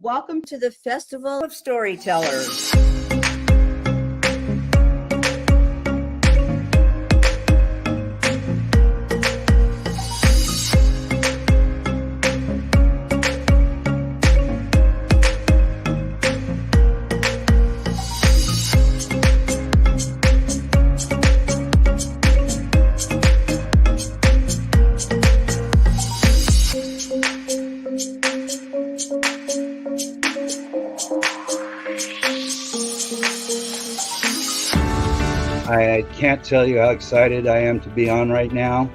Welcome to the Festival of Storytellers. I can't tell you how excited I am to be on right now.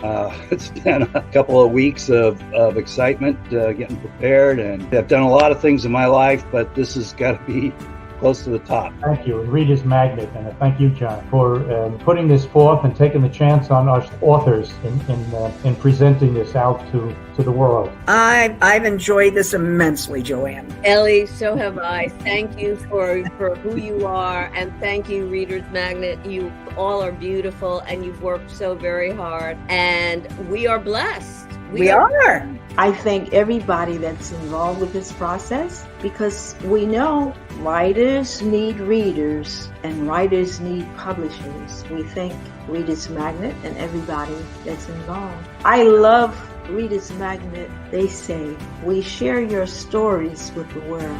It's been a couple of weeks of excitement, getting prepared, and I've done a lot of things in my life, but this has got to be close to the top. Thank you, and Reader's Magnet, and thank you, John, for putting this forth and taking the chance on us authors in presenting this out to the world. I've enjoyed this immensely, Joanne. Ellie, so have I. Thank you for who you are, and thank you, Reader's Magnet. You all are beautiful, and you've worked so very hard, and we are blessed. We are. I thank everybody that's involved with this process, because we know writers need readers and writers need publishers. We thank Reader's Magnet and everybody that's involved. I love Reader's Magnet. They say, we share your stories with the world.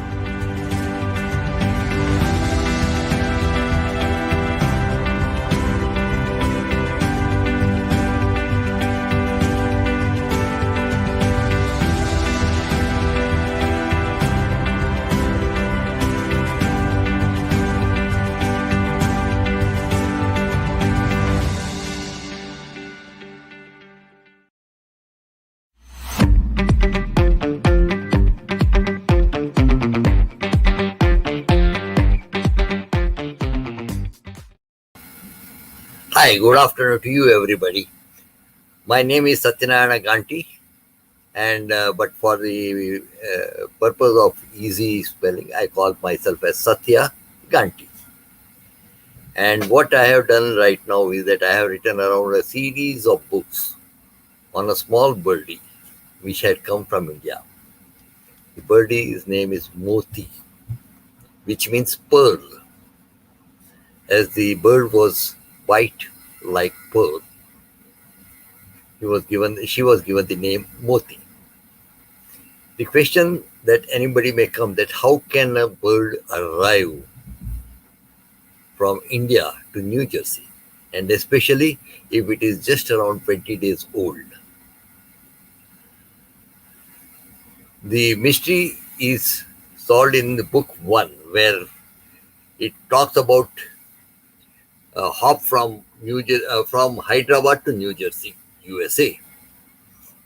Hi, good afternoon to you, everybody. My name is SATYANARAYANA Ganti, and but for the purpose of easy spelling, I call myself as Satya Ganti. And what I have done right now is that I have written around a series of books on a small birdie which had come from India. The birdie's name is Moti, which means pearl, as the bird was white like pearl. She was given the name Moti. The question that anybody may come, that how can a bird arrive from India to New Jersey, and especially if it is just around 20 days old? The mystery is solved in the book 1, where it talks about a hop from from Hyderabad to New Jersey, USA.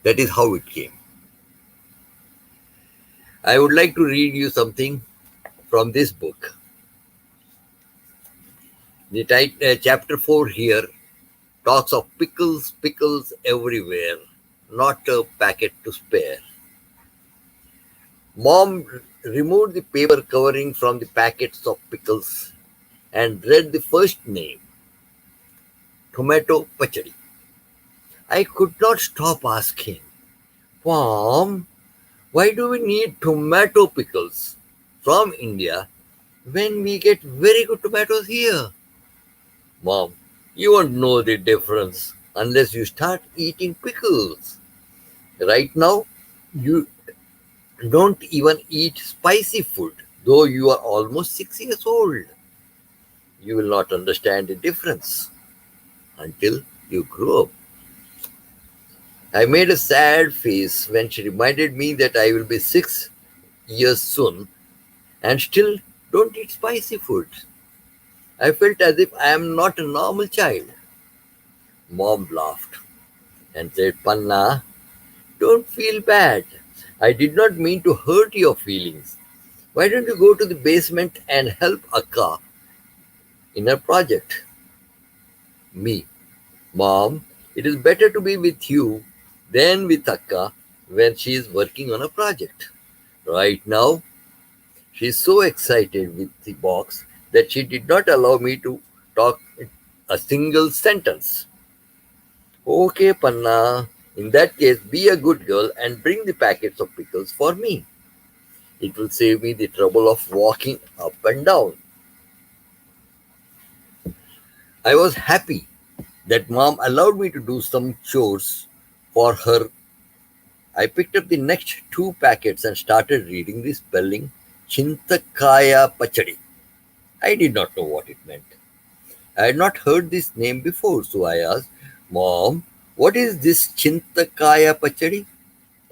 That is how it came. I would like to read you something from this book. The chapter 4 here talks of pickles everywhere, not a packet to spare. Mom removed the paper covering from the packets of pickles and read the first name, Tomato Pachadi. I could not stop asking, Mom, why do we need tomato pickles from India when we get very good tomatoes here? Mom, you won't know the difference unless you start eating pickles. Right now, you don't even eat spicy food, though you are almost 6 years old. You will not understand the difference until you grow up. I made a sad face when she reminded me that I will be 6 years soon and still don't eat spicy food. I felt as if I am not a normal child. Mom laughed and said, Panna, don't feel bad. I did not mean to hurt your feelings. Why don't you go to the basement and help Akka in her project? Me, Mom, it is better to be with you than with Akka when she is working on a project. Right now, she is so excited with the box that she did not allow me to talk a single sentence. Okay, Panna, in that case, be a good girl and bring the packets of pickles for me. It will save me the trouble of walking up and down. I was happy that mom allowed me to do some chores for her. I picked up the next two packets and started reading the spelling Chintakaya Pachadi. I did not know what it meant. I had not heard this name before, so I asked, Mom, what is this Chintakaya Pachadi?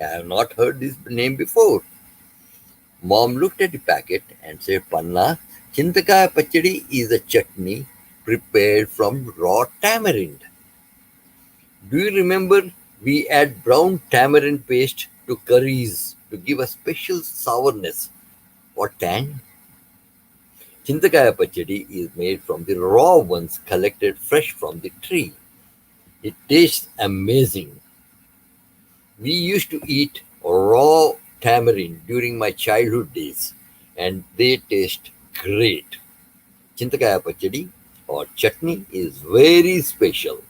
I have not heard this name before. Mom looked at the packet and said, Panna, Chintakaya Pachadi is a chutney prepared from raw tamarind. Do you remember we add brown tamarind paste to curries to give a special sourness or tang? Chintakaya Pachadi is made from the raw ones collected fresh from the tree. It tastes amazing. We used to eat raw tamarind during my childhood days, and they taste great. Chintakaya Pachadi or chutney is very special.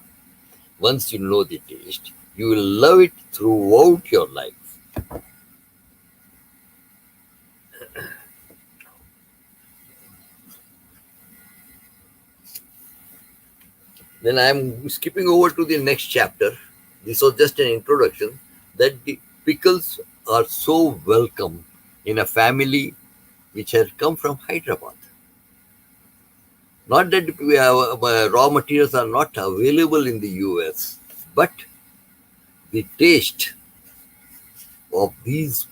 Once you know the taste, you will love it throughout your life. Then I am skipping over to the next chapter. This was just an introduction that the pickles are so welcome in a family which has come from Hyderabad. Not that raw materials are not available in the US, but the taste of these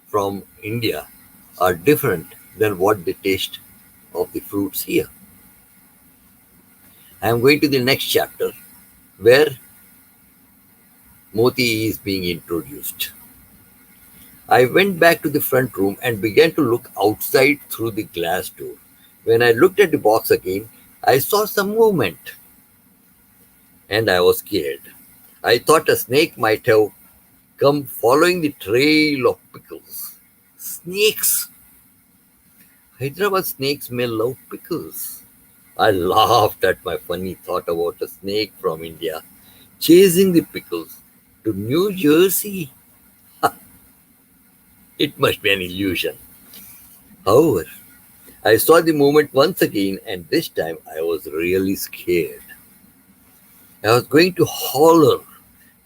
from India are different than what the taste of the fruits here. I am going to the next chapter where Moti is being introduced. I went back to the front room and began to look outside through the glass door. When I looked at the box again, I saw some movement and I was scared. I thought a snake might have come following the trail of pickles. Snakes! Hyderabad snakes may love pickles. I laughed at my funny thought about a snake from India chasing the pickles to New Jersey. It must be an illusion. However, I saw the movement once again, and this time I was really scared. I was going to holler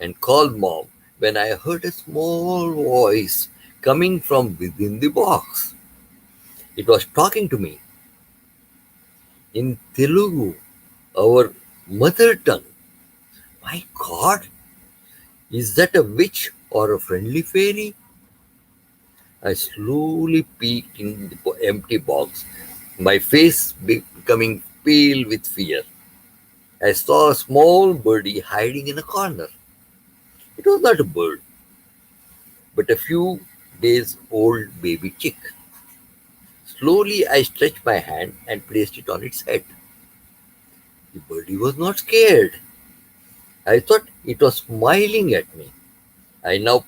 and call mom when I heard a small voice coming from within the box. It was talking to me in Telugu, our mother tongue. My God, is that a witch or a friendly fairy? I slowly peeked in the empty box, my face becoming pale with fear. I saw a small birdie hiding in a corner. It was not a bird, but a few days old baby chick. Slowly I stretched my hand and placed it on its head. The birdie was not scared. I thought it was smiling at me. I now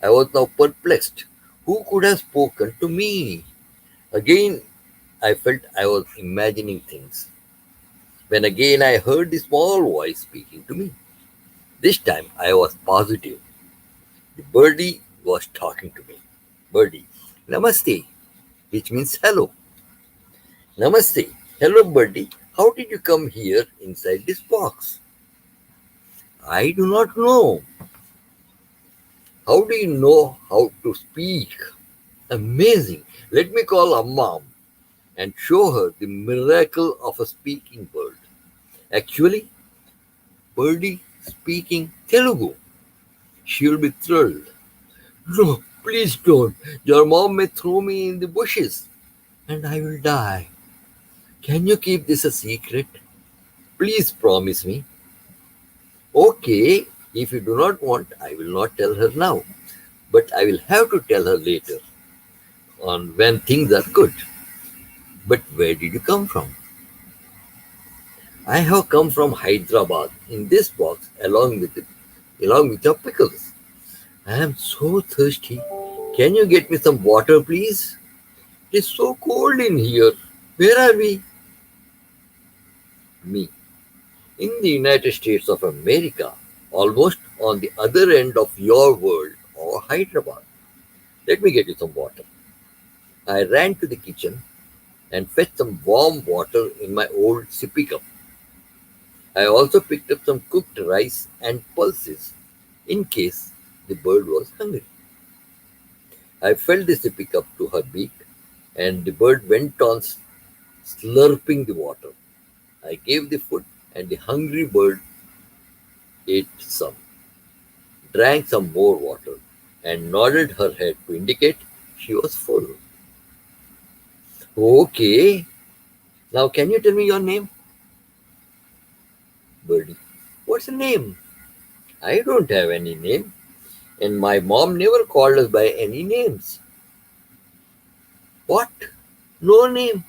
I was now perplexed. Who could have spoken to me? Again I felt I was imagining things. When again I heard the small voice speaking to me. This time I was positive. The birdie was talking to me. Birdie, Namaste, which means hello. Namaste. Hello, birdie. How did you come here inside this box? I do not know. How do you know how to speak? Amazing. Let me call Amma and show her the miracle of a speaking bird. Actually, birdie speaking Telugu. She will be thrilled. No, please don't. Your mom may throw me in the bushes and I will die. Can you keep this a secret? Please promise me. Okay, if you do not want, I will not tell her now. But I will have to tell her later on when things are good. But where did you come from? I have come from Hyderabad in this box along with your pickles. I am so thirsty. Can you get me some water, please? It is so cold in here. Where are we? Me. In the United States of America, almost on the other end of your world or Hyderabad. Let me get you some water. I ran to the kitchen and fetched some warm water in my old sippy cup. I also picked up some cooked rice and pulses in case the bird was hungry. I felt the sippy cup to her beak, and the bird went on slurping the water. I gave the food, and the hungry bird ate some, drank some more water, and nodded her head to indicate she was full. Okay, now can you tell me your name? Birdie. What's your name? I don't have any name, and my mom never called us by any names. What? No name?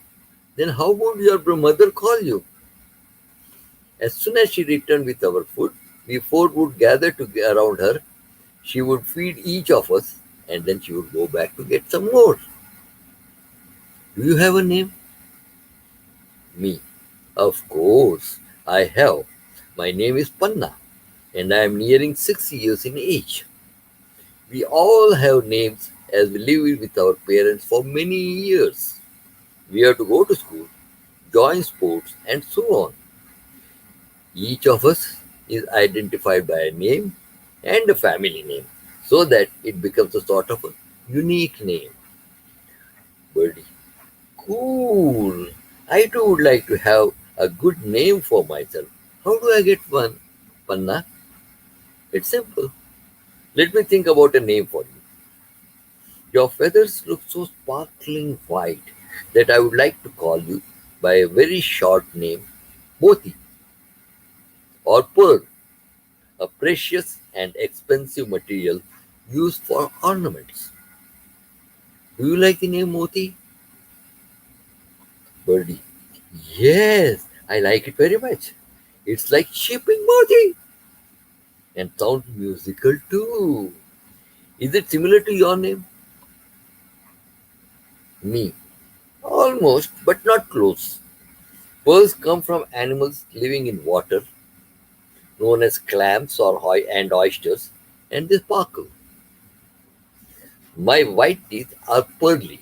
Then how would your mother call you? As soon as she returned with our food, we four would gather around her. She would feed each of us, and then she would go back to get some more. Do you have a name? Me. Of course, I have. My name is Panna, and I am nearing 6 years in age. We all have names as we live with our parents for many years. We have to go to school, join sports, and so on. Each of us is identified by a name and a family name so that it becomes a sort of a unique name. Birdie. Cool. I too would like to have a good name for myself. How do I get one? Panna? It's simple. Let me think about a name for you. Your feathers look so sparkling white that I would like to call you by a very short name, Moti or Pearl, a precious and expensive material used for ornaments. Do you like the name Moti? Birdie. Yes, I like it very much. It's like shipping Moti and sounds musical too. Is it similar to your name? Me. Almost, but not close. Pearls come from animals living in water, known as clams and oysters, and they sparkle. My white teeth are pearly,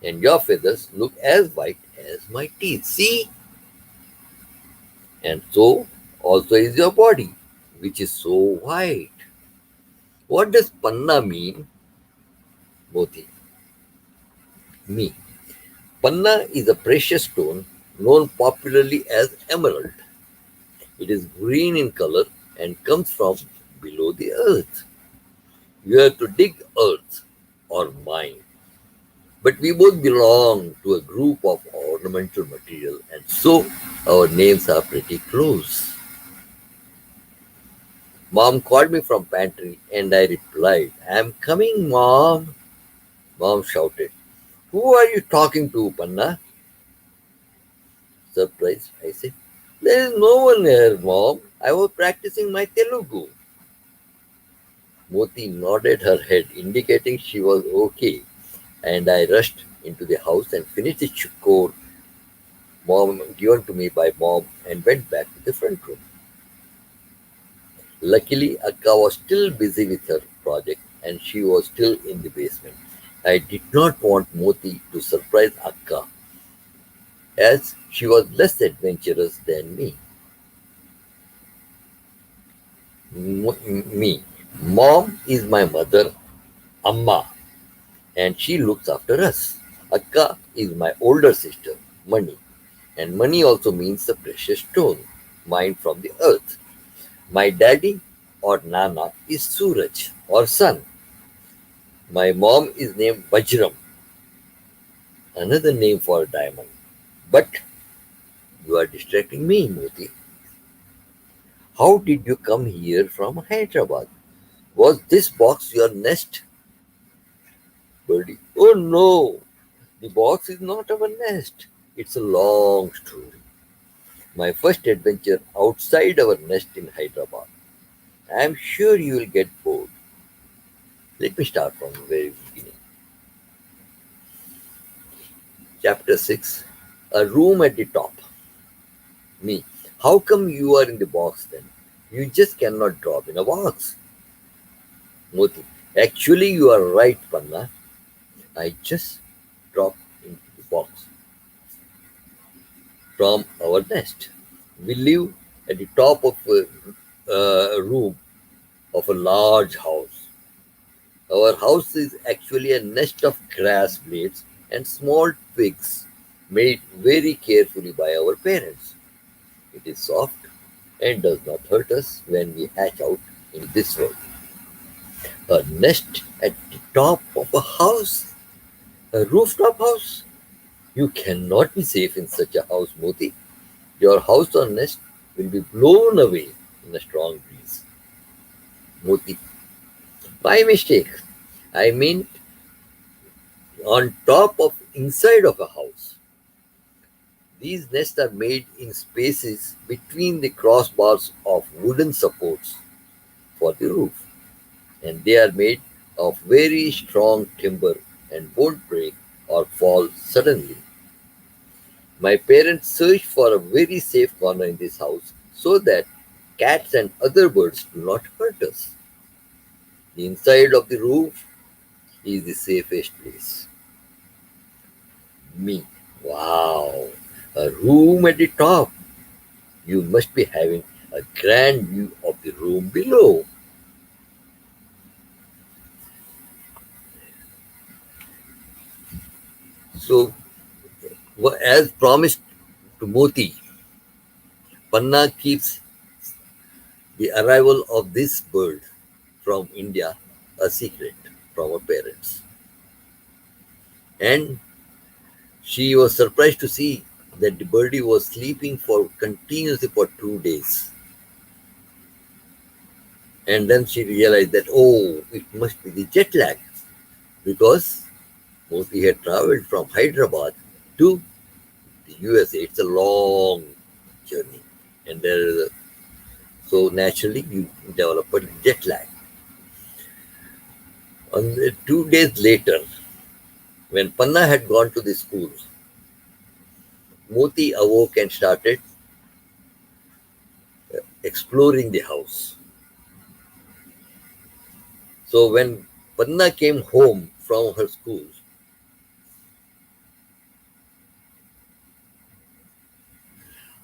and your feathers look as white as my teeth. See? And so also is your body, which is so white. What does panna mean? Moti. Me. Panna is a precious stone known popularly as emerald. It is green in color and comes from below the earth. You have to dig earth or mine. But we both belong to a group of ornamental material, and so our names are pretty close. Mom called me from pantry and I replied, I'm coming, Mom. Mom shouted, Who are you talking to, Panna? Surprised, I said, There is no one here, Mom. I was practicing my Telugu. Moti nodded her head, indicating she was okay, and I rushed into the house and finished the chore mom given to me by mom and went back to the front room. Luckily, Akka was still busy with her project and she was still in the basement. I did not want Moti to surprise Akka as she was less adventurous than me. Me. Mom is my mother, Amma, and she looks after us. Akka is my older sister, Mani, and Mani also means the precious stone, mined from the earth. My daddy or Nana is Suraj or sun. My mom is named Vajram, another name for a diamond. But you are distracting me, Moti. How did you come here from Hyderabad? Was this box your nest? Birdie. Oh no, the box is not our nest. It's a long story. My first adventure outside our nest in Hyderabad. I am sure you will get bored. Let me start from the very beginning. Chapter 6, A Room at the Top. Me. How come you are in the box then? You just cannot drop in a box. Moti. Actually, you are right, Panna. I just drop into the box from our nest. We live at the top of a room of a large house. Our house is actually a nest of grass blades and small twigs made very carefully by our parents. It is soft and does not hurt us when we hatch out in this world. A nest at the top of a house, a rooftop house. You cannot be safe in such a house, Moti. Your house or nest will be blown away in a strong breeze. Moti. My mistake. I mean on top of inside of a house. These nests are made in spaces between the crossbars of wooden supports for the roof, and they are made of very strong timber and won't break or fall suddenly. My parents searched for a very safe corner in this house so that cats and other birds do not hurt us. The inside of the roof is the safest place. Me. Wow. A room at the top. You must be having a grand view of the room below. So, as promised to Moti, Panna keeps the arrival of this bird from India a secret from her parents. And she was surprised to see that the birdie was sleeping for continuously for 2 days. And then she realized that, oh, it must be the jet lag because Moti had traveled from Hyderabad to the USA. It's a long journey. And so naturally you develop a jet lag. 2 days later, when Panna had gone to the school, Moti awoke and started exploring the house. So when Panna came home from her school,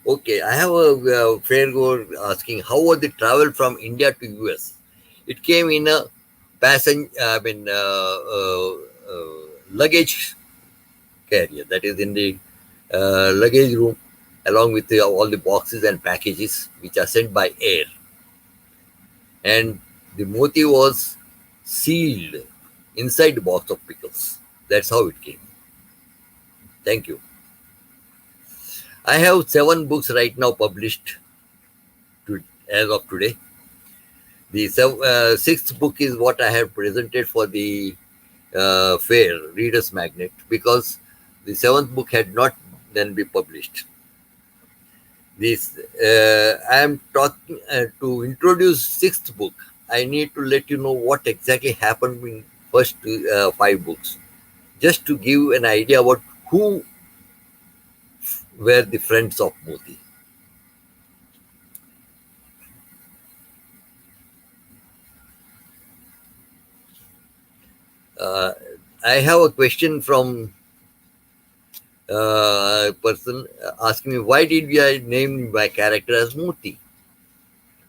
okay, I have a friend who was asking how was the travel from India to US. It came in a luggage carrier, that is in the luggage room, along with all the boxes and packages which are sent by air. And the moti was sealed inside the box of pickles. That's how it came. Thank you. I have 7 books right now published as of today. The 6th book is what I have presented for the fair, Reader's Magnet, because the 7th book had not then been published. This I am talking to introduce 6th book. I need to let you know what exactly happened in first 5 books, just to give an idea about who were the friends of Moti. I have a question from a person asking me why did I name my character as Moti?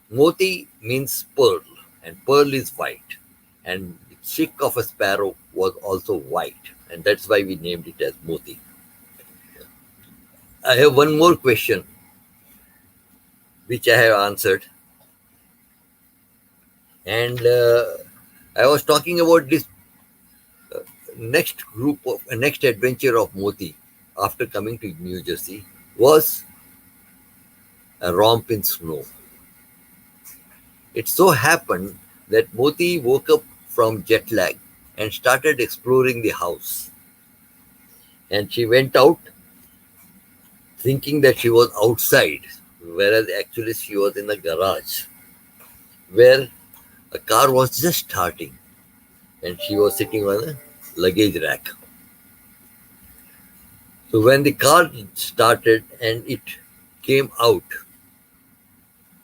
Moti means pearl, and pearl is white, and the chick of a sparrow was also white, and that's why we named it as Moti. I have one more question which I have answered, and I was talking about this next adventure of Moti after coming to New Jersey was a romp in snow. It so happened that Moti woke up from jet lag and started exploring the house. And she went out thinking that she was outside, whereas actually she was in a garage where a car was just starting and she was sitting on a luggage rack. So when the car started and it came out,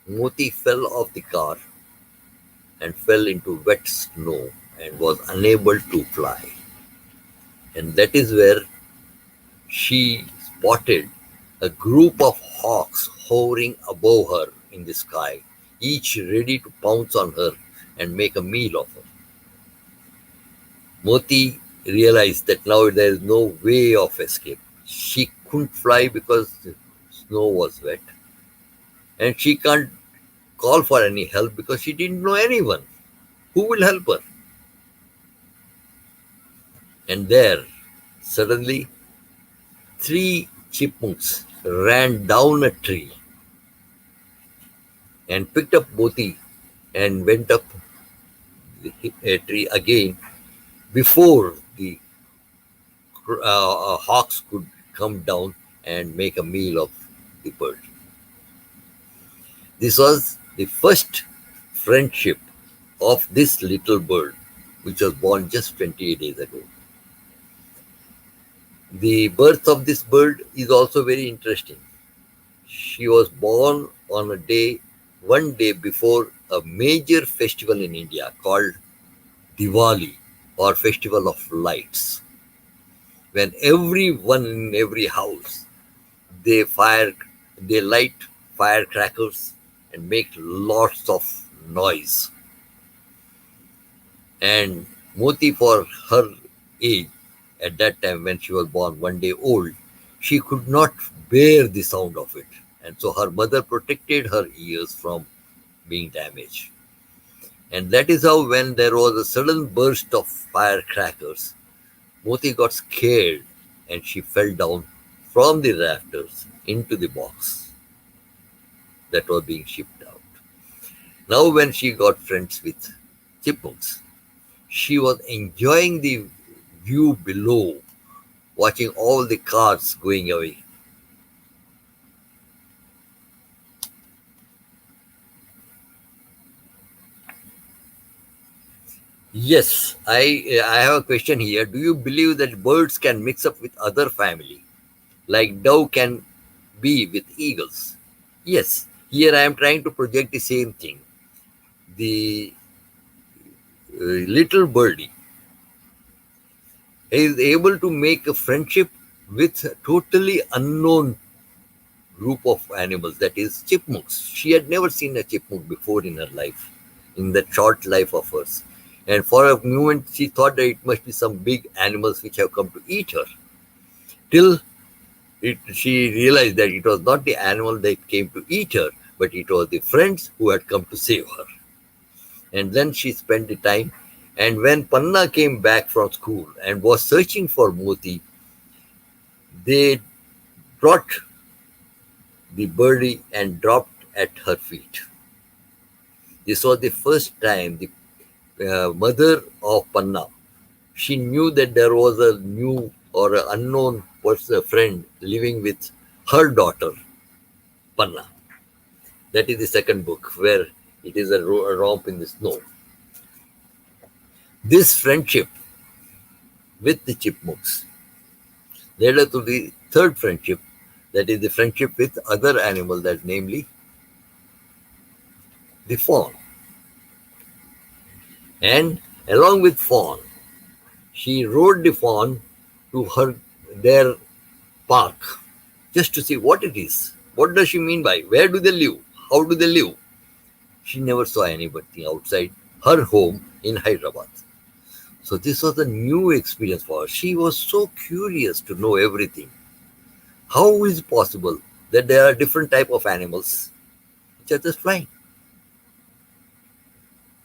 Moti fell off the car and fell into wet snow and was unable to fly. And that is where she spotted a group of hawks hovering above her in the sky, each ready to pounce on her and make a meal of her. Moti realized that now there is no way of escape. She couldn't fly because the snow was wet, and she can't call for any help because she didn't know anyone. Who will help her? And there, suddenly, three chipmunks ran down a tree and picked up Moti and went up the tree again before the hawks could come down and make a meal of the bird. This was the first friendship of this little bird, which was born just 28 days ago. The birth of this bird is also very interesting. She was born on one day before a major festival in India called Diwali, or Festival of Lights, when everyone in every house they light firecrackers and make lots of noise. And Moti, for her age at that time when she was born, one day old, she could not bear the sound of it, and so her mother protected her ears from being damaged. And that is how, when there was a sudden burst of firecrackers, Moti got scared and she fell down from the rafters into the box that was being shipped out. Now, when she got friends with chipmunks, she was enjoying the view below, watching all the cars going away. Yes, I have a question here. Do you believe that birds can mix up with other family, like dove can be with eagles? Yes, here I am trying to project the same thing. The little birdie is able to make a friendship with a totally unknown group of animals, that is chipmunks. She had never seen a chipmunk before in her life, in that short life of hers. And for a moment, she thought that it must be some big animals which have come to eat her. Till she realized that it was not the animal that came to eat her, but it was the friends who had come to save her. And then she spent the time. And when Panna came back from school and was searching for Moti, they brought the birdie and dropped at her feet. This was the first time the mother of Panna, she knew that there was a new or an unknown friend living with her daughter, Panna. That is the second book, where it is a romp in the snow. This friendship with the chipmunks led her to the third friendship, that is the friendship with other animals, that namely the fawn. And along with fawn, she rode the fawn to their park just to see what it is. What does she mean by? Where do they live? How do they live? She never saw anybody outside her home in Hyderabad. So this was a new experience for her. She was so curious to know everything. How is it possible that there are different type of animals which are just flying?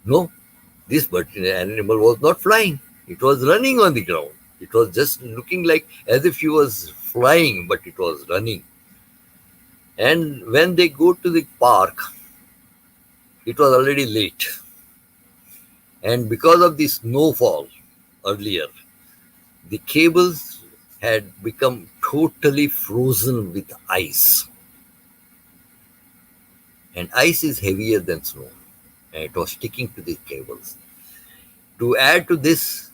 No, this animal was not flying. It was running on the ground. It was just looking like as if she was flying, but it was running. And when they go to the park, it was already late. And because of the snowfall earlier, the cables had become totally frozen with ice. And ice is heavier than snow, and it was sticking to the cables. To add to this,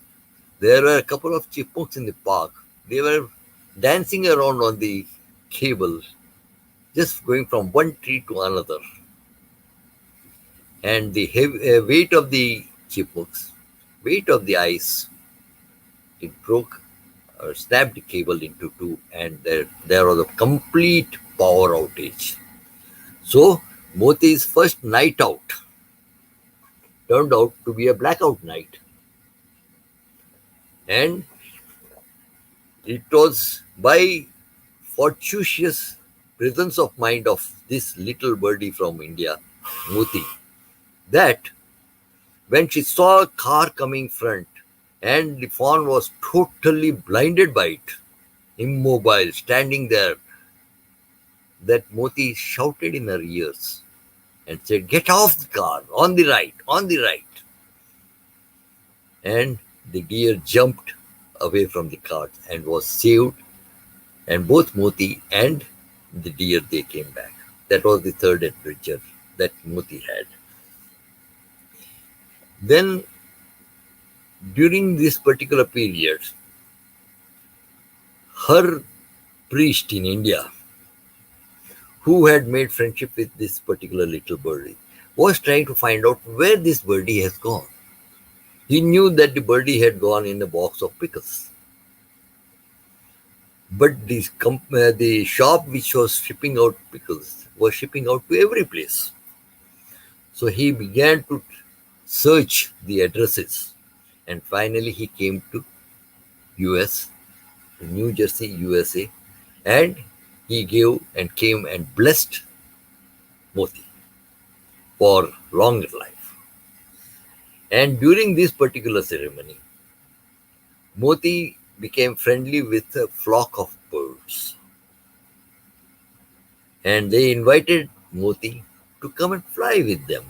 there were a couple of chipmunks in the park. They were dancing around on the cable, just going from one tree to another. And the weight of the chipmunks, weight of the ice, it broke snapped the cable into two, and there was a complete power outage. So Moti's first night out turned out to be a blackout night. And it was by fortuitous presence of mind of this little birdie from India, Moti, that when she saw a car coming front and the fawn was totally blinded by it, immobile, standing there, that Moti shouted in her ears and said, "Get off the car, on the right, on the right." And the deer jumped away from the cart and was saved. And both Moti and the deer, they came back. That was the third adventure that Moti had. Then, during this particular period, her priest in India, who had made friendship with this particular little birdie, was trying to find out where this birdie has gone. He knew that the birdie had gone in a box of pickles. But the shop which was shipping out pickles was shipping out to every place. So he began to search the addresses, and finally he came to US, New Jersey, USA, and he gave and came and blessed Moti for longer life. And during this particular ceremony, Moti became friendly with a flock of birds. And they invited Moti to come and fly with them.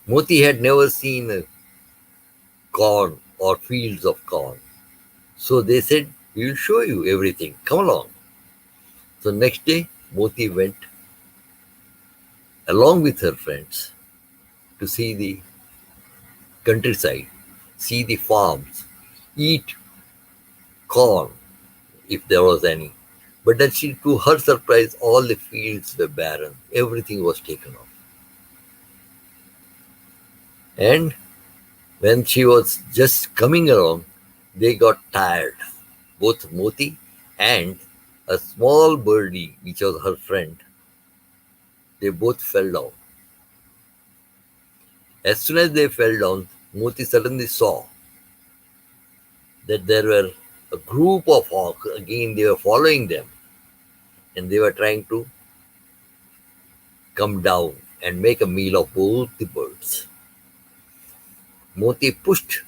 Moti had never seen a corn or fields of corn. So they said, "We will show you everything. Come along." So next day, Moti went along with her friends to see the countryside, see the farms, eat corn if there was any. But then to her surprise, all the fields were barren. Everything was taken off. And when she was just coming along, they got tired. Both Moti and a small birdie, which was her friend, they both fell down. As soon as they fell down, Moti suddenly saw that there were a group of hawks. Again, they were following them, and they were trying to come down and make a meal of both the birds. Moti pushed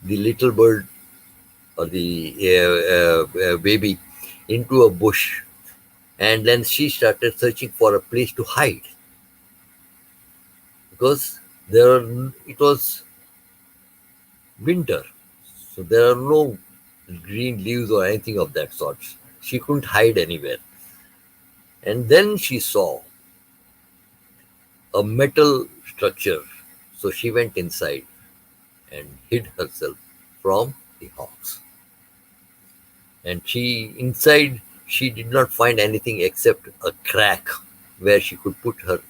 the little bird or the baby into a bush, and then she started searching for a place to hide, because it was winter, so there are no green leaves or anything of that sort. She couldn't hide anywhere. And then she saw a metal structure, so she went inside and hid herself from the hawks. And inside she did not find anything except a crack where she could put her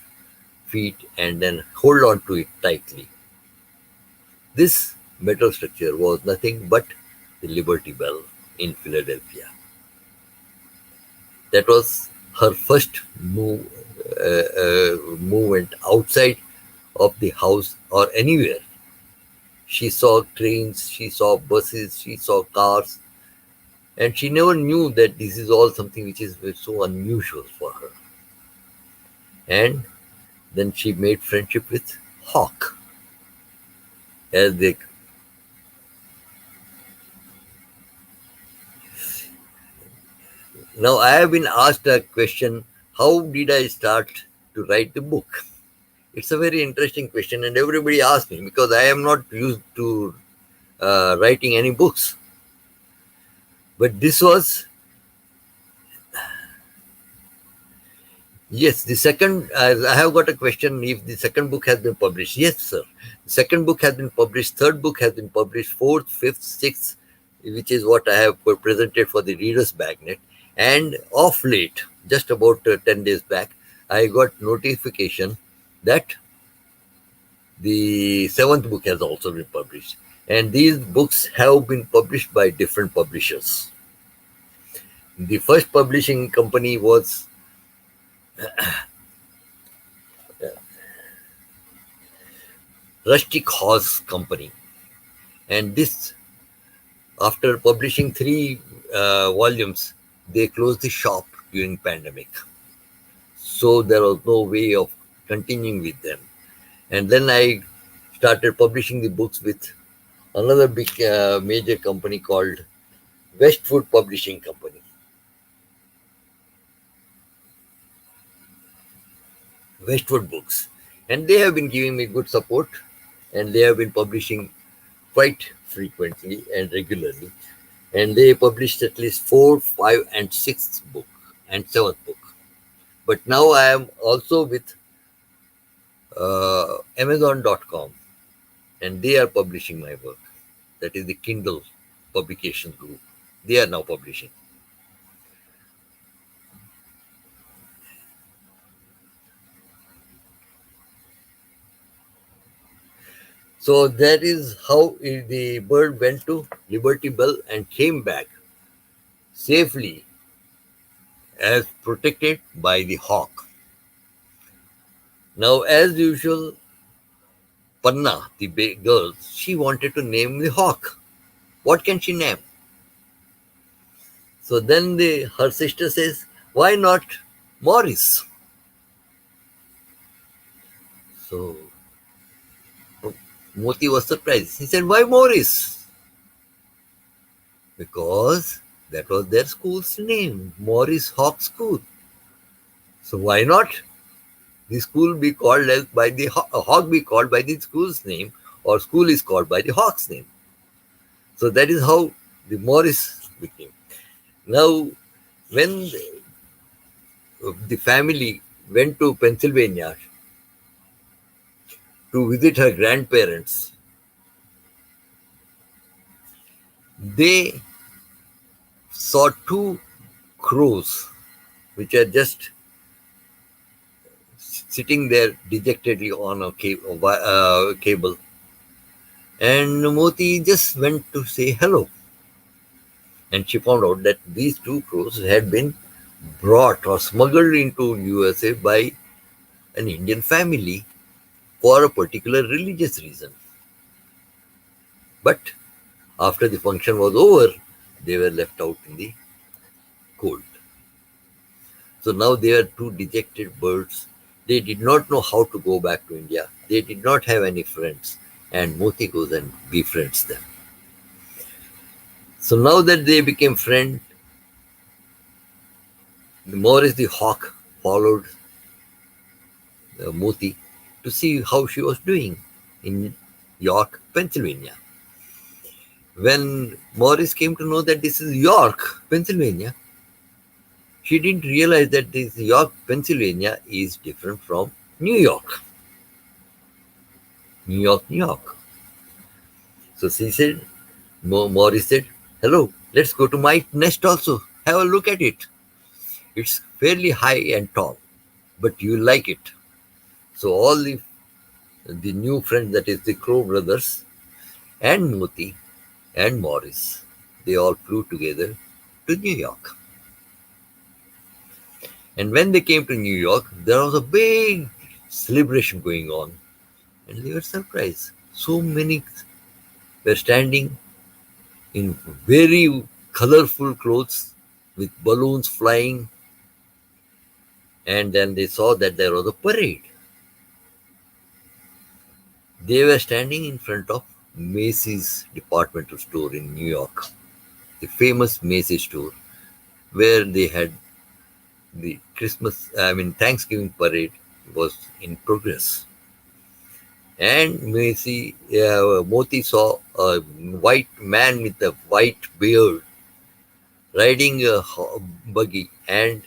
feet and then hold on to it tightly. This metal structure was nothing but the Liberty Bell in Philadelphia. That was her first movement outside of the house or anywhere. She saw trains, she saw buses, she saw cars, and she never knew that this is all something which is so unusual for her. And then she made friendship with hawk. Now I have been asked a question, how did I start to write the book? It's a very interesting question, and everybody asks me, because I am not used to writing any books. But this was, yes, the second, I have got a question if the second book has been published. Yes, sir. The second book has been published, third book has been published, fourth, fifth, sixth, which is what I have presented for the Reader's Magnet. And of late, just about 10 days back, I got notification that the seventh book has also been published. And these books have been published by different publishers. The first publishing company was Rustic Horse Company, and this, after publishing three volumes, they closed the shop during pandemic. So there was no way of continuing with them. And then I started publishing the books with another big major company called Westwood Publishing Company. Westwood Books. And they have been giving me good support, and they have been publishing quite frequently and regularly. And they published at least 4, 5, and 6th book and 7th book. But now I am also with Amazon.com, and they are publishing my work. That is the Kindle publication group. They are now publishing. So that is how the bird went to Liberty Bell and came back safely as protected by the hawk. Now, as usual, Panna, the girl, she wanted to name the hawk. What can she name? So then her sister says, why not Morris? So Moti was surprised. He said, why Morris? Because that was their school's name, Morris Hawk School. So why not the school be called as by the hawk be called by the school's name, or school is called by the hawk's name? So that is how the Morris became. Now, when the family went to Pennsylvania to visit her grandparents, they saw two crows which are just sitting there dejectedly on a cable. And Moti just went to say hello. And she found out that these two crows had been brought or smuggled into USA by an Indian family for a particular religious reason. But after the function was over, they were left out in the cold. So now they are two dejected birds. They did not know how to go back to India. They did not have any friends. And Moti goes and befriends them. So now that they became friends, Morris the hawk followed Moti to see how she was doing in York, Pennsylvania. When Morris came to know that this is York, Pennsylvania, she didn't realize that this York, Pennsylvania is different from New York. New York, New York. So she said, Morris said, hello, let's go to my nest also. Have a look at it. It's fairly high and tall, but you like it. So all the new friends, that is the Crow brothers, and Moti and Morris, they all flew together to New York. And when they came to New York, there was a big celebration going on. And they were surprised. So many were standing in very colorful clothes with balloons flying. And then they saw that there was a parade. They were standing in front of Macy's departmental store in New York, the famous Macy's store, where they had the Thanksgiving parade was in progress. And Moti saw a white man with a white beard riding a buggy, and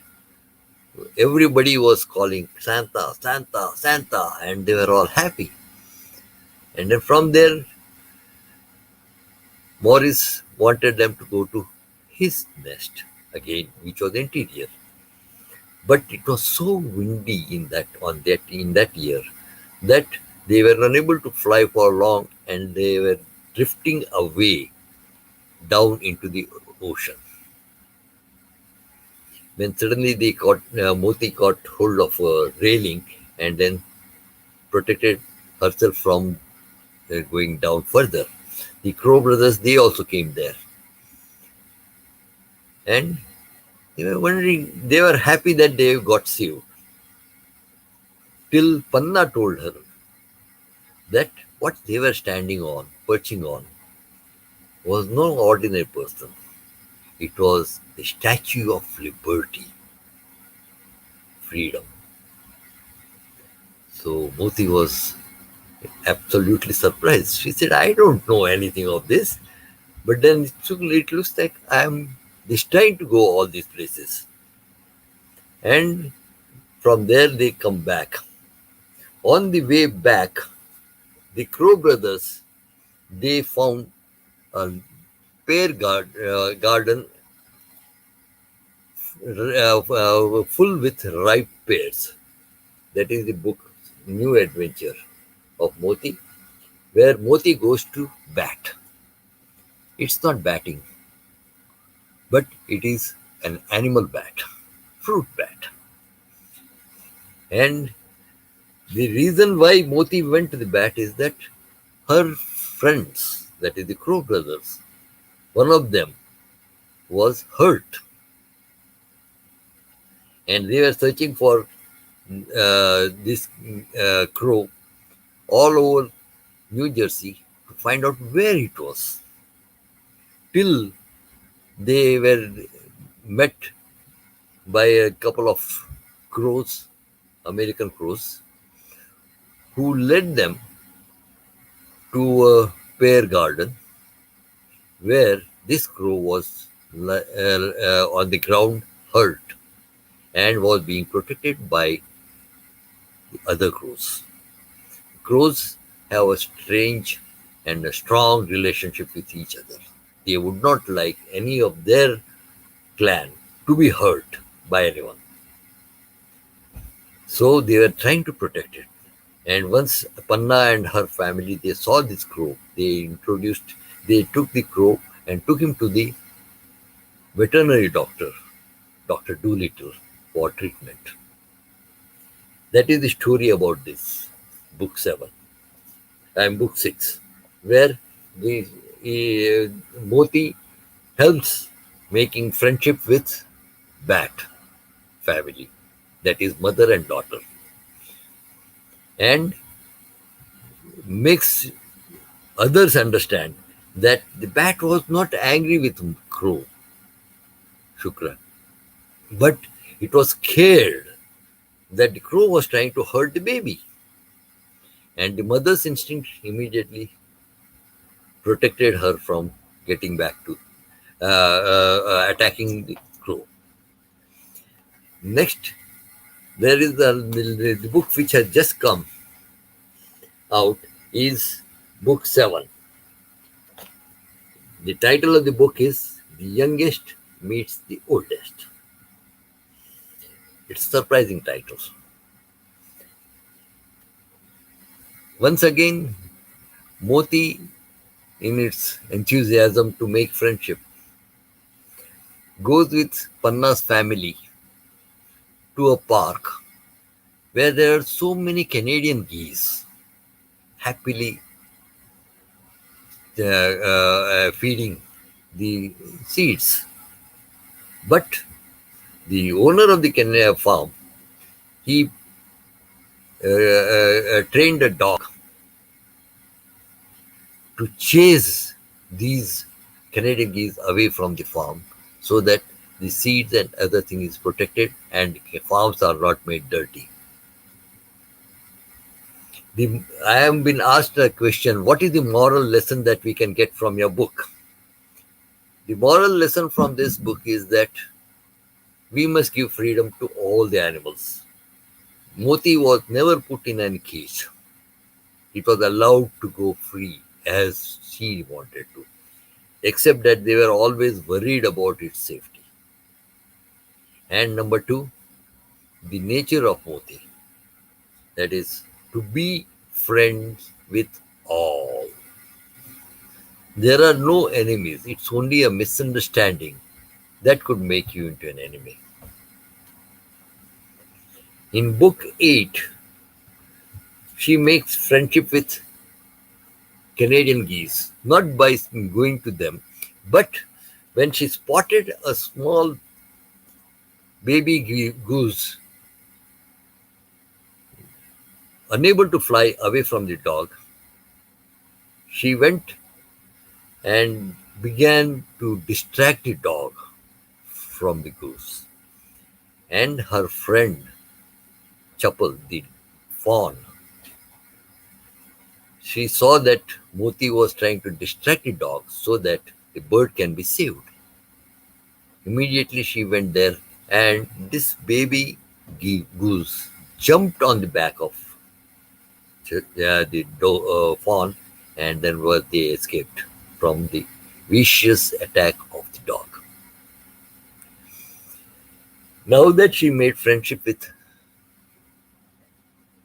everybody was calling Santa, Santa, Santa, and they were all happy. And then from there, Morris wanted them to go to his nest again, which was interior. But it was so windy in that year that they were unable to fly for long, and they were drifting away down into the ocean. Then suddenly Moti got hold of a railing and then protected herself from going down further. The Crow brothers, they also came there. And they were wondering, they were happy that they got saved. Till Panna told her that what they were standing on, perching on, was no ordinary person. It was the statue of liberty, freedom. So Moti was absolutely surprised. She said, I don't know anything of this. But then it looks like I'm destined to go all these places. And from there they come back. On the way back, the Crow brothers, they found a garden full with ripe pears. That is the book New Adventure of Moti, where Moti goes to bat. It's not batting, but it is an animal bat, fruit bat. And the reason why Moti went to the bat is that her friends, that is the Crow brothers, one of them was hurt. And they were searching for this crow all over New Jersey to find out where it was. Till they were met by a couple of crows, American crows, who led them to a pear garden where this crow was on the ground hurt and was being protected by the other crows. Crows have a strange and a strong relationship with each other. They would not like any of their clan to be hurt by anyone. So they were trying to protect it. And once Panna and her family, they saw this crow, they took the crow and took him to the veterinary doctor, Dr. Doolittle, for treatment. That is the story about this book 7 and book 6, where the Moti helps making friendship with bat family, that is mother and daughter, and makes others understand that the bat was not angry with crow, Shukra, but it was scared that the crow was trying to hurt the baby. And the mother's instinct immediately protected her from getting back to attacking the crow. Next, there is the book which has just come out is book 7. The title of the book is The Youngest Meets the Oldest. It's a surprising title. Once again, Moti, in its enthusiasm to make friendship, goes with Panna's family to a park where there are so many Canadian geese happily feeding the seeds. But the owner of the farm, he trained a dog to chase these Canadian geese away from the farm so that the seeds and other things is protected and farms are not made dirty. I have been asked a question, what is the moral lesson that we can get from your book? The moral lesson from this book is that we must give freedom to all the animals. Moti was never put in any cage. It was allowed to go free as she wanted to, except that they were always worried about its safety. And number 2, the nature of Moti, that is to be friends with all. There are no enemies. It's only a misunderstanding that could make you into an enemy. In book 8, she makes friendship with Canadian geese, not by going to them, but when she spotted a small baby goose unable to fly away from the dog, she went and began to distract the dog from the goose. And her friend, Chapel, the fawn, she saw that Moti was trying to distract the dog so that the bird can be saved. Immediately she went there, and this baby goose jumped on the back of the fawn, and then they escaped from the vicious attack of the dog. Now that she made friendship with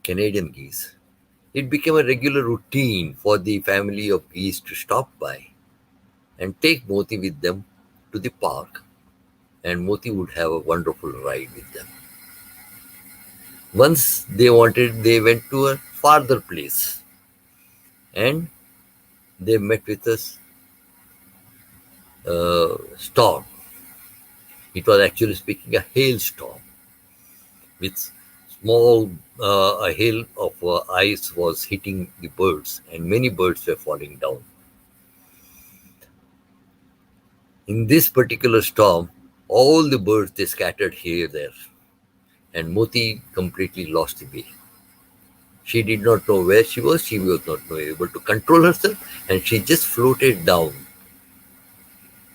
Canadian geese, it became a regular routine for the family of geese to stop by and take Moti with them to the park, and Moti would have a wonderful ride with them. Once they went to a farther place, and they met with a storm. It was actually speaking a hailstorm with small a hail of ice was hitting the birds, and many birds were falling down. In this particular storm, all the birds they scattered here there, and Moti completely lost the way. She did not know where she was. She was not able to control herself, and she just floated down.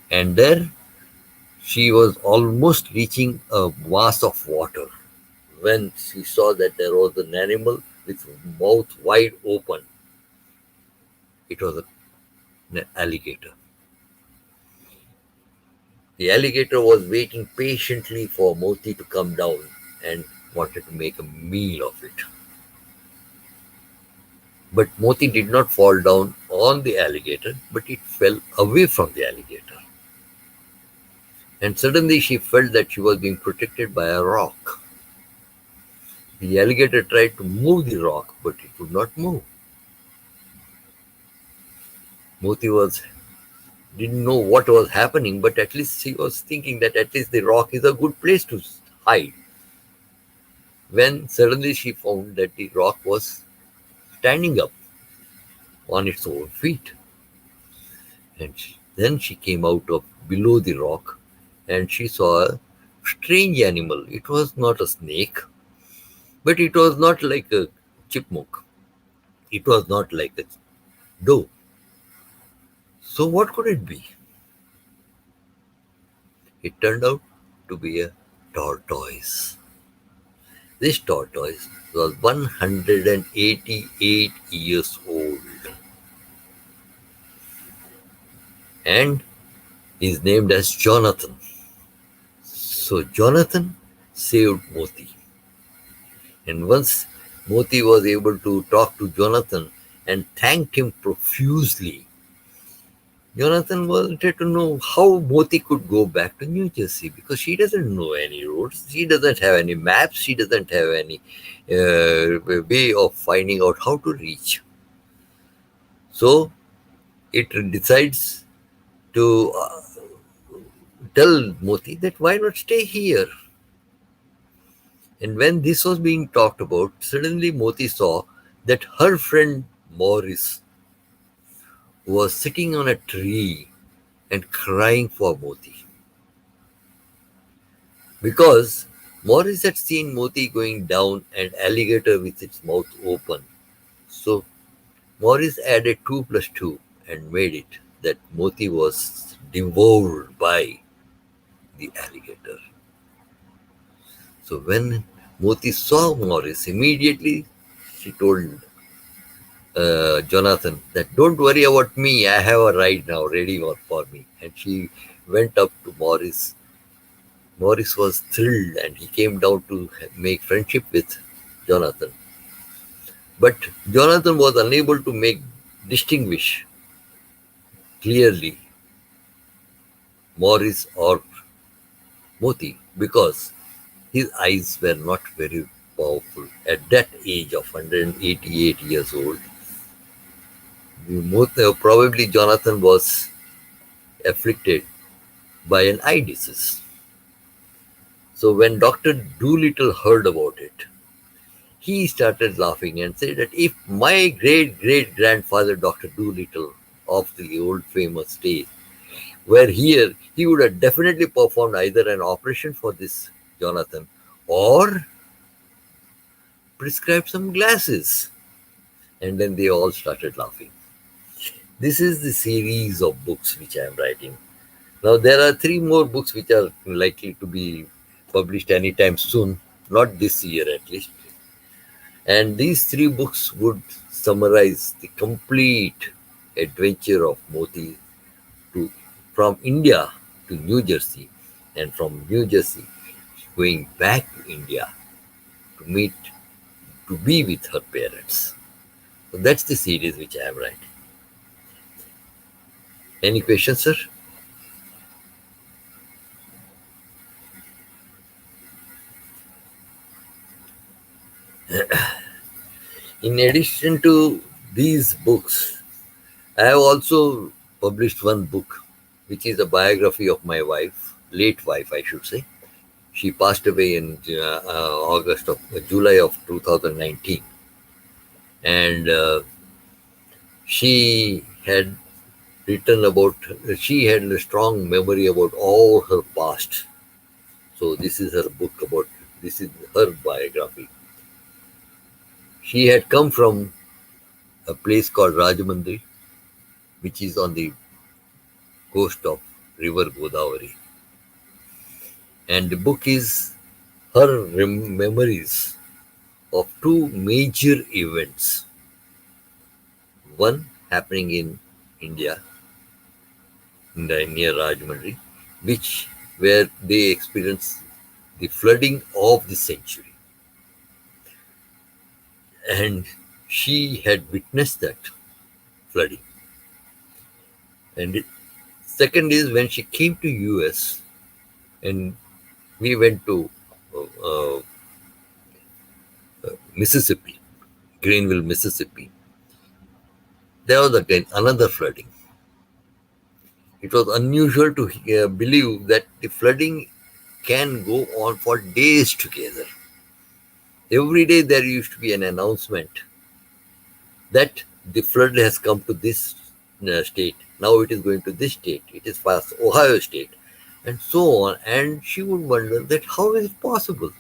And there she was almost reaching a mass of water when she saw that there was an animal with mouth wide open. It was an alligator. The alligator was waiting patiently for Moti to come down and wanted to make a meal of it. But Moti did not fall down on the alligator, but it fell away from the alligator. And suddenly she felt that she was being protected by a rock. The alligator tried to move the rock, but it would not move. Moti didn't know what was happening, but at least she was thinking that at least the rock is a good place to hide. When suddenly she found that the rock was standing up on its own feet. And then she came out of below the rock, and she saw a strange animal. It was not a snake, but it was not like a chipmunk. It was not like a dove. So what could it be? It turned out to be a tortoise. This tortoise was 188 years old and is named as Jonathan. So Jonathan saved Moti. And once Moti was able to talk to Jonathan and thanked him profusely, Jonathan wanted to know how Moti could go back to New Jersey, because she doesn't know any roads, she doesn't have any maps, she doesn't have any way of finding out how to reach. So it decides to tell Moti that why not stay here. And when this was being talked about, suddenly Moti saw that her friend Morris was sitting on a tree and crying for Moti. Because Morris had seen Moti going down and alligator with its mouth open. So Morris added 2 plus 2 and made it that Moti was devoured by the alligator. So when Moti saw Morris, immediately she told Jonathan that don't worry about me, I have a ride now ready for me. And she went up to Morris. Morris was thrilled and he came down to make friendship with Jonathan. But Jonathan was unable to distinguish clearly Morris or Moti because his eyes were not very powerful. At that age of 188 years old, probably Jonathan was afflicted by an eye disease. So when Dr. Doolittle heard about it, he started laughing and said that if my great great grandfather, Dr. Doolittle of the old famous days, were here, he would have definitely performed either an operation for this Jonathan or prescribed some glasses. And then they all started laughing. This is the series of books which I am writing. Now, there are three more books which are likely to be published anytime soon, not this year at least. And these three books would summarize the complete adventure of Moti to, from India to New Jersey, and from New Jersey going back to India to meet, to be with her parents. So that's the series which I am writing. Any questions, sir? In addition to these books, I have also published one book, which is a biography of my wife, late wife, I should say. She passed away in July of 2019, and she had written about. She had a strong memory about all her past. So this is her book about. This is her biography. She had come from a place called Rajamundry, which is on the coast of river Godavari. And the book is her memories of two major events. One happening in India, near Rajamundry, which where they experienced the flooding of the century. And she had witnessed that flooding. And second is when she came to US and we went to uh, Mississippi, Greenville, Mississippi. There was again another flooding. It was unusual to believe that the flooding can go on for days together. Every day there used to be an announcement that the flood has come to this state. Now it is going to this state. It is past Ohio state, and so on. And she would wonder that how is it possible?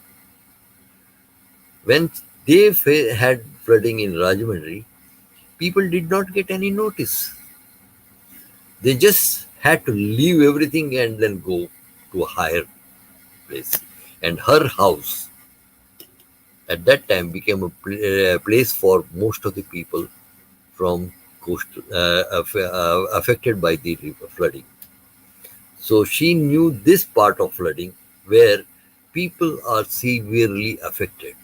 When they had flooding in Rajamundry, people did not get any notice. They just had to leave everything and then go to a higher place. And her house at that time became a place for most of the people from coast affected by the river flooding. So she knew this part of flooding where people are severely affected.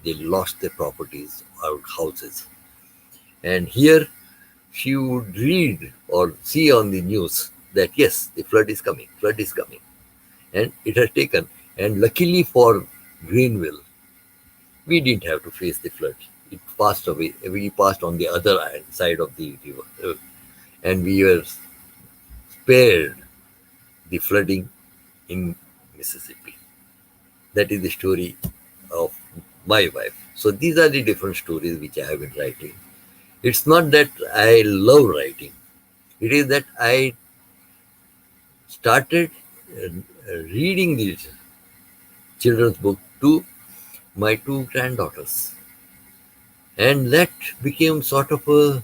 They lost their properties or houses. And here she would read or see on the news that yes, the flood is coming. And it has taken. And luckily for Greenville, we didn't have to face the flood. It passed away. We passed on the other side of the river. And we were spared the flooding in Mississippi. That is the story of my wife. So these are the different stories which I have been writing. It's not that I love writing. It is that I started reading these children's book to my two granddaughters. And that became sort of a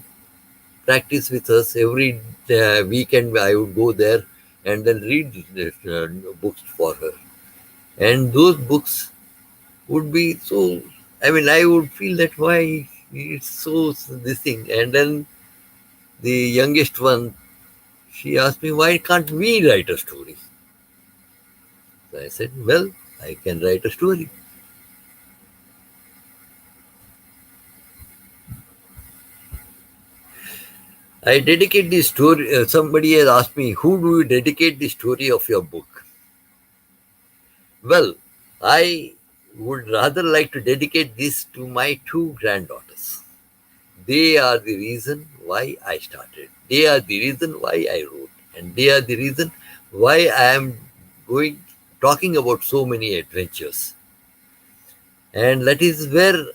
practice with us. Every weekend I would go there and then read books for her. And those books would be so, I would feel that why it's so this thing. And then the youngest one, she asked me, why can't we write a story? So I said, well, I can write a story. I dedicate the story. Somebody has asked me, who do you dedicate the story of your book? Well, I would rather like to dedicate this to my two granddaughters. They are the reason why I started. They are the reason why I wrote. And they are the reason why I am going talking about so many adventures. And that is where,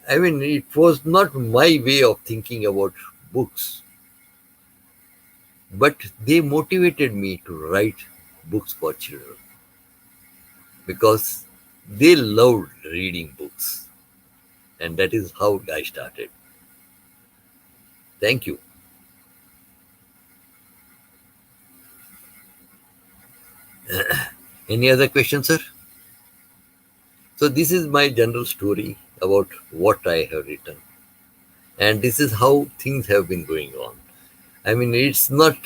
I mean, it was not my way of thinking about books, but they motivated me to write books for children because they loved reading books. And that is how I started. Thank you. Any other questions, sir? So this is my general story about what I have written. And this is how things have been going on. I mean, it's not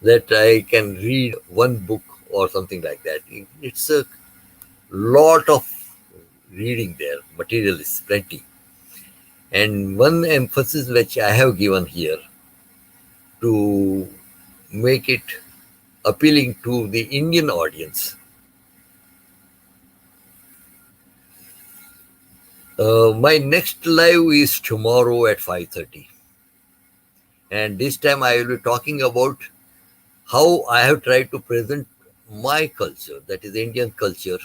that I can read one book or something like that. It's a lot of reading there. Material is plenty. And one emphasis which I have given here to make it appealing to the Indian audience. My next live is tomorrow at 5:30. And this time I will be talking about how I have tried to present my culture, that is Indian culture,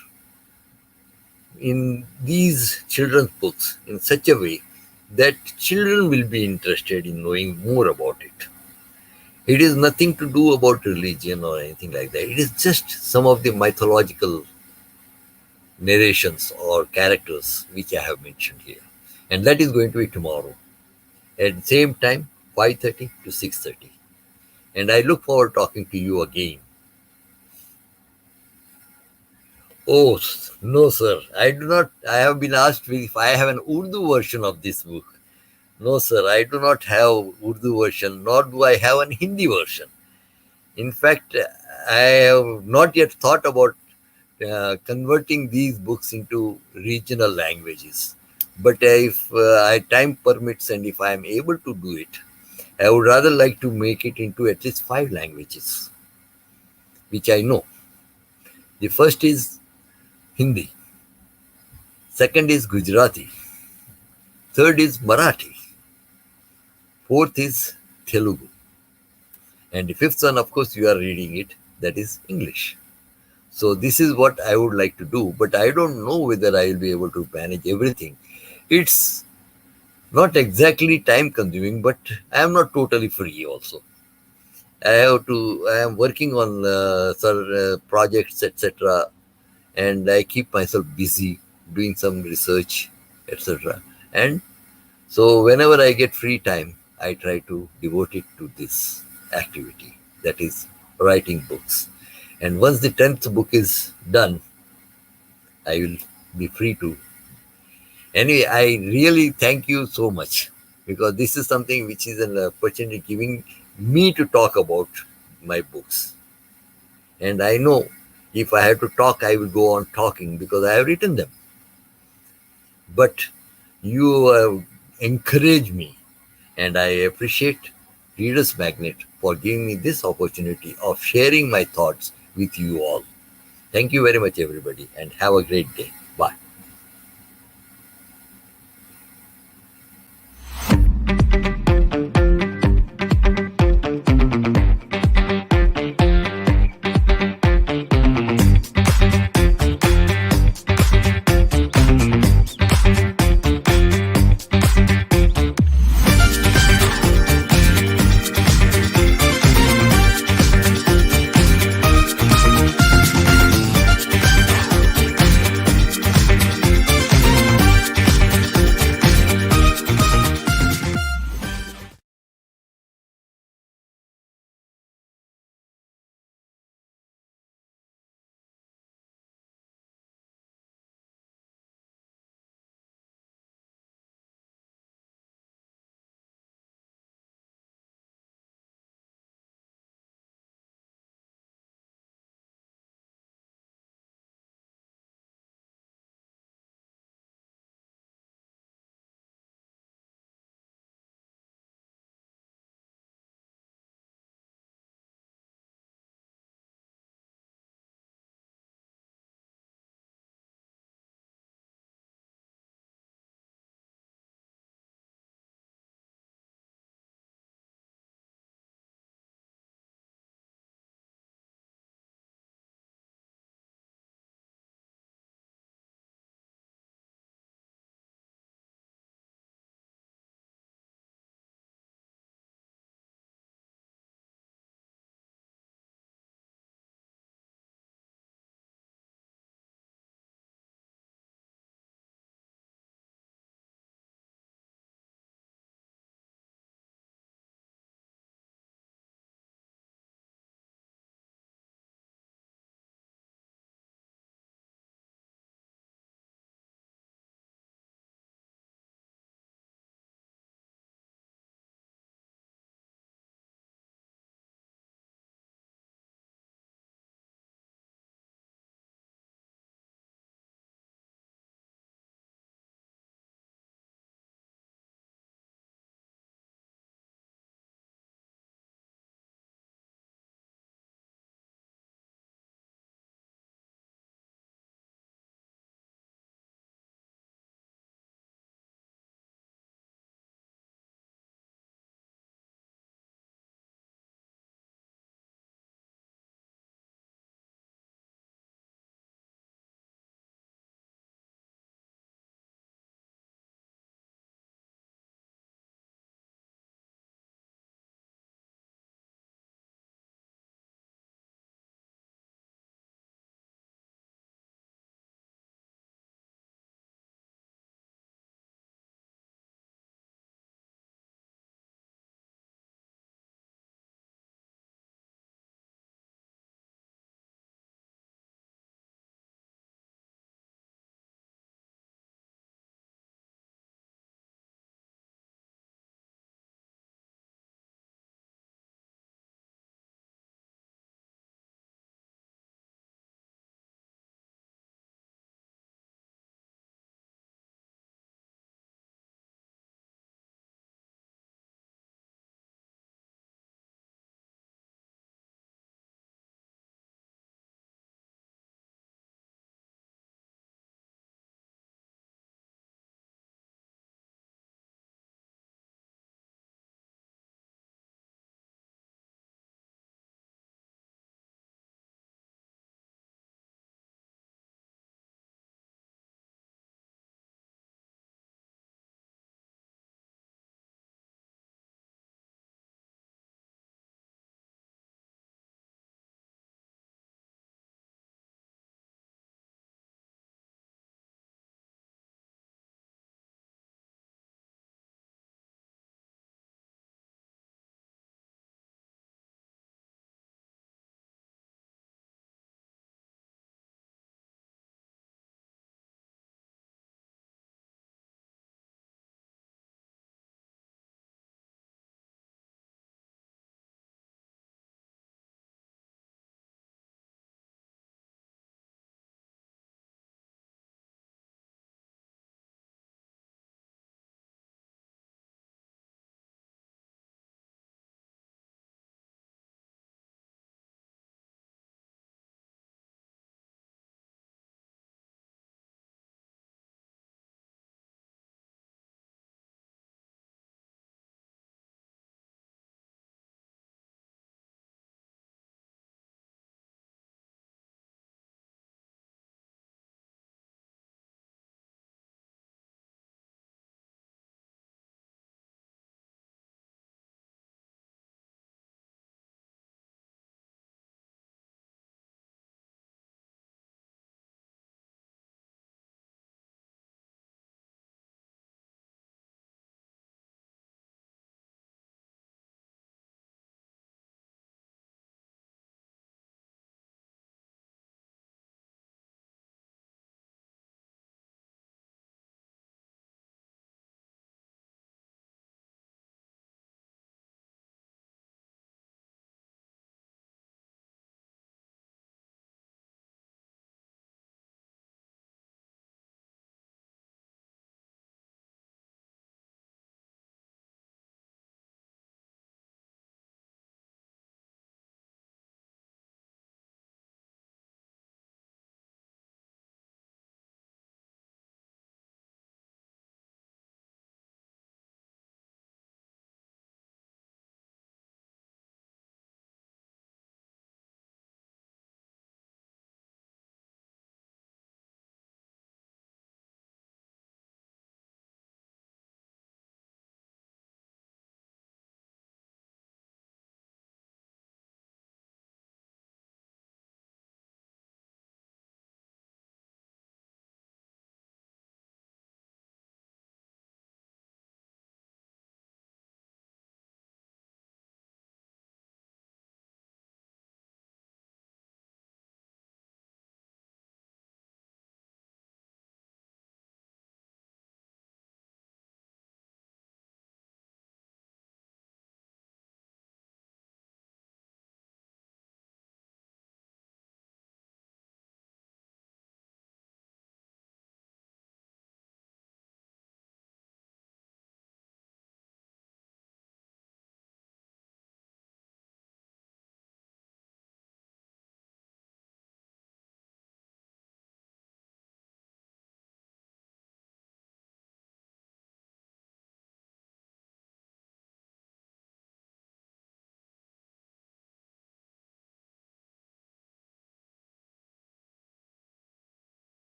in these children's books in such a way that children will be interested in knowing more about it. It is nothing to do about religion or anything like that. It is just some of the mythological narrations or characters which I have mentioned here. And that is going to be tomorrow at the same time, 5:30 to 6:30. And I look forward to talking to you again. Oh, no, sir. I do not. I have been asked if I have an Urdu version of this book. No, sir. I do not have Urdu version, nor do I have an Hindi version. In fact, I have not yet thought about converting these books into regional languages. But if time permits and if I am able to do it, I would rather like to make it into at least 5 languages, which I know. The first is Hindi. Second is Gujarati. Third is Marathi. Fourth is Telugu. And the fifth one, of course, you are reading it, that is English. So this is what I would like to do, but I don't know whether I will be able to manage everything. It's not exactly time consuming, but I am not totally free also. I am working on projects, etc. And I keep myself busy doing some research, etc. And so whenever I get free time, I try to devote it to this activity, that is writing books. And once the 10th book is done, I will be free to. Anyway, I really thank you so much because this is something which is an opportunity giving me to talk about my books. And I know if I have to talk, I will go on talking because I have written them. But you have encouraged me, and I appreciate Reader's Magnet for giving me this opportunity of sharing my thoughts with you all. Thank you very much, everybody, and have a great day. Bye.